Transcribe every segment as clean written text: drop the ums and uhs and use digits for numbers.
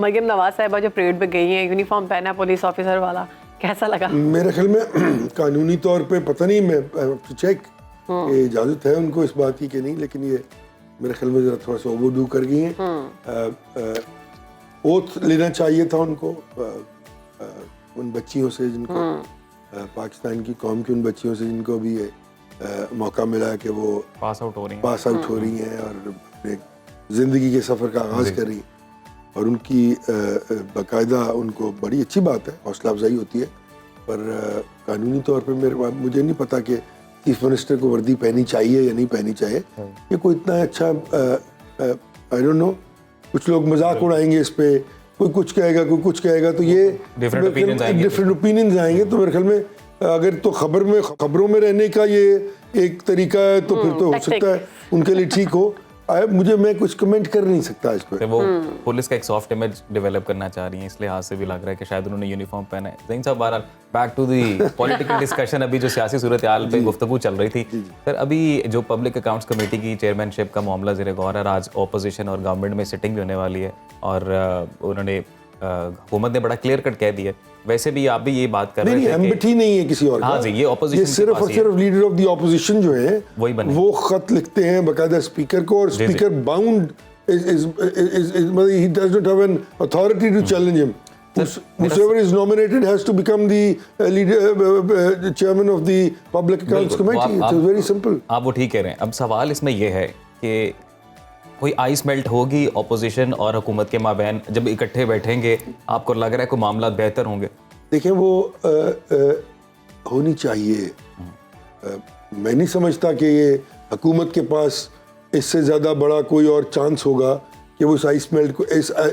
मरियम नवाज साहिबा जो परेड पे गई हैं, यूनिफॉर्म पहना पुलिस ऑफिसर वाला, कैसा लगा? मेरे ख्याल में कानूनी तौर पे पता नहीं, मैं चेक इजाजत है उनको इस बात की कि नहीं, लेकिन ये मेरे ख्याल में जरा थोड़ा सा ओवरडू कर गई हैं। ओथ लेना चाहिए था उनको, उन बच्चियों से जिनको पाकिस्तान की कौम की उन बच्चियों से जिनको भी मौका मिला कि वो पास आउट हो रही हैं और अपने ज़िंदगी के सफ़र का आगाज़ कर रही हैं, और उनकी बाकायदा उनको बड़ी अच्छी बात है, हौसला अफजाई होती है। पर कानूनी तौर पे मुझे नहीं पता कि चीफ मिनिस्टर को वर्दी पहनी चाहिए या नहीं पहनी चाहिए। ये कोई इतना अच्छा आई डोंट नो, कुछ लोग मजाक उड़ाएंगे इस पे, कोई कुछ कहेगा कोई कुछ कहेगा, तो ये डिफरेंट ओपिनियंस आएंगे। तो मेरे ख्याल में अगर तो खबरों में रहने का ये एक तरीका है तो फिर तो हो सकता है उनके लिए ठीक हो। मैं कुछ कमेंट कर नहीं सकता इस पर। वो पुलिस का एक सॉफ्ट इमेज डेवलप करना चाह रही हैं, इसलिए हाथ से भी लग रहा है कि शायद उन्होंने यूनिफॉर्म पहना है। ज़हीन साहब, बहरहाल back to the political discussion, अभी जो सियासी सूरत हाल पे गुफ्तगू चल रही थी सर, अभी जो पब्लिक अकाउंट्स कमेटी की चेयरमैनशिप का मामला ज़ेरे गौर है, आज ऑपोजिशन और गवर्नमेंट में सिटिंग भी होने वाली है, और उन्होंने हुकूमत ने बड़ा क्लियर कट कह दिया। वैसे भी आप भी ये बात कर रहे थे, एम्बटी नहीं है किसी और का। हाँ जी, ये ऑपोजिशन, ये सिर्फ और सिर्फ लीडर ऑफ द ऑपोजिशन जो है वो खत लिखते हैं बाकायदा स्पीकर को, और speaker bound he does not have an authority to challenge him. Whoever is nominated has to become the leader, chairman of the public accounts committee. It's very simple. आप वो ठीक कह रहे हैं। अब सवाल इसमें यह है कि कोई आइस मेल्ट होगी ऑपोजिशन और हुकूमत के माबैन, जब इकट्ठे बैठेंगे आपको लग रहा है कोई मामला बेहतर होंगे? देखिए, वो होनी चाहिए। मैं नहीं समझता कि ये हुकूमत के पास इससे ज़्यादा बड़ा कोई और चांस होगा कि वो इस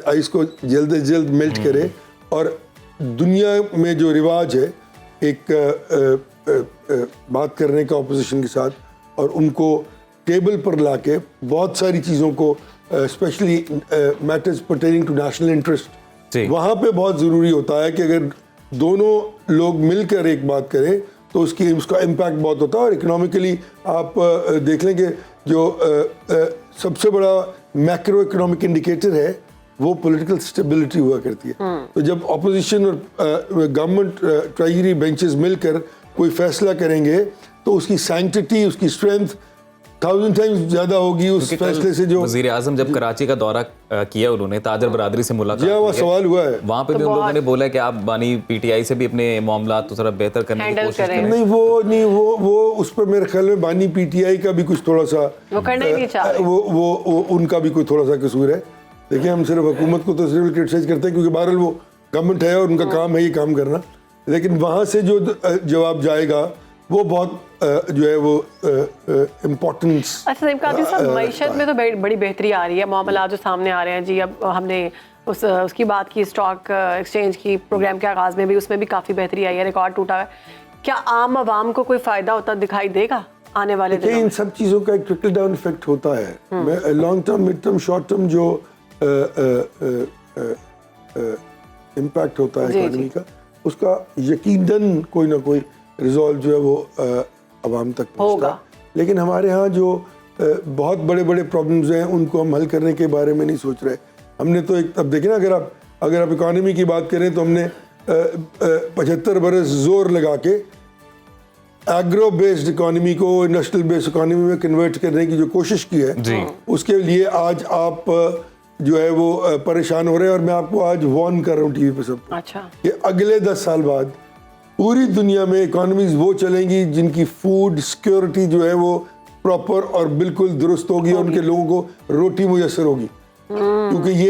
आइस को जल्द से जल्द मेल्ट करे। और दुनिया में जो रिवाज है एक बात करने का ऑपोजिशन के साथ, और उनको टेबल पर लाके बहुत सारी चीज़ों को, specially matters pertaining to national interest, वहाँ पे बहुत ज़रूरी होता है कि अगर दोनों लोग मिलकर एक बात करें तो उसका इम्पैक्ट बहुत होता है। और इकोनॉमिकली आप देख लेंगे जो सबसे बड़ा मैक्रो इकोनॉमिक इंडिकेटर है वो पॉलिटिकल स्टेबिलिटी हुआ करती है। तो जब ऑपोजिशन और गवर्नमेंट ट्रेजरी बेंचेस मिलकर कोई फैसला करेंगे तो उसकी सैंक्टिटी, उसकी स्ट्रेंथ 1000 टाइम्स ज्यादा होगी उस फैसले से। जो वजीर आजम जब कराची का दौरा किया, उन्होंने ताजर बरादरी से मुलाकात की, वहाँ सवाल हुआ है, वहाँ पे भी उन लोगों ने बोला कि आप बानी पीटीआई से भी अपने मामला तो थोड़ा बेहतर करने की कोशिश करें। नहीं वो उस पर मेरे ख्याल में बानी पीटीआई का भी कुछ थोड़ा सा वो करना ही नहीं चाह रहे। वो उनका भी कोई थोड़ा सा कसूर है। देखिए, हम सिर्फ हुकूमत को तो सिर्फ क्रिटिसाइज करते हैं क्योंकि बहरहाल वो गवर्नमेंट है और उनका काम है ये काम करना, लेकिन वहाँ से जो जवाब जाएगा वो बहुत जो है वो इम्पोर्टेंस। अच्छा सलीम काजी साहब, मईशत में तो बड़ी बेहतरी आ रही है, मामला जो सामने आ रहे हैं जी। अब हमने उसकी बात की, स्टॉक एक्सचेंज की, प्रोग्राम के आगाज़ में भी उसमें भी काफ़ी बेहतरी आई है, रिकॉर्ड टूटा है। क्या आम आवाम को कोई फ़ायदा होता दिखाई देगा आने वाले दिनों में? इन सब चीज़ों का एक ट्रिकल डाउन इफेक्ट होता है। Long term, mid term, short term जो इम्पैक्ट होता है इकोनॉमी का, उसका यकीनन कोई ना कोई रिजॉल्व जो है वो आवाम तक पहुंचता। लेकिन हमारे यहाँ जो बहुत बड़े बड़े प्रॉब्लम्स हैं उनको हम हल करने के बारे में नहीं सोच रहे। हमने तो अब देखिए ना, अगर आप इकोनॉमी की बात करें तो हमने 75 बरस जोर लगा के एग्रो बेस्ड इकोनॉमी को इंडस्ट्रियल बेस्ड इकोनॉमी में कन्वर्ट करने की जो कोशिश की है, उसके लिए आज आप जो है वो परेशान हो रहे हैं। और मैं आपको आज वार्न कर रहा हूँ टीवी पे सबको, अच्छा, कि अगले 10 साल बाद पूरी दुनिया में इकोनॉमीज वो चलेंगी जिनकी फूड सिक्योरिटी जो है वो प्रॉपर और बिल्कुल दुरुस्त होगी और उनके लोगों को रोटी मुयसर होगी। क्योंकि ये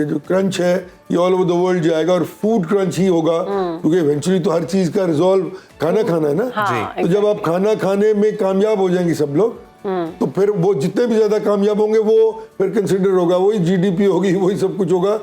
जो क्रंच है ये ऑल ओवर द वर्ल्ड जाएगा और फूड क्रंच ही होगा, क्योंकि इवेंचुअली तो हर चीज का रिजॉल्व खाना खाना है ना। तो जब आप खाना खाने में कामयाब हो जाएंगे सब लोग, तो फिर वो जितने भी ज्यादा कामयाब होंगे वो फिर कंसिडर होगा, वही जीडीपी होगी, वही सब कुछ होगा।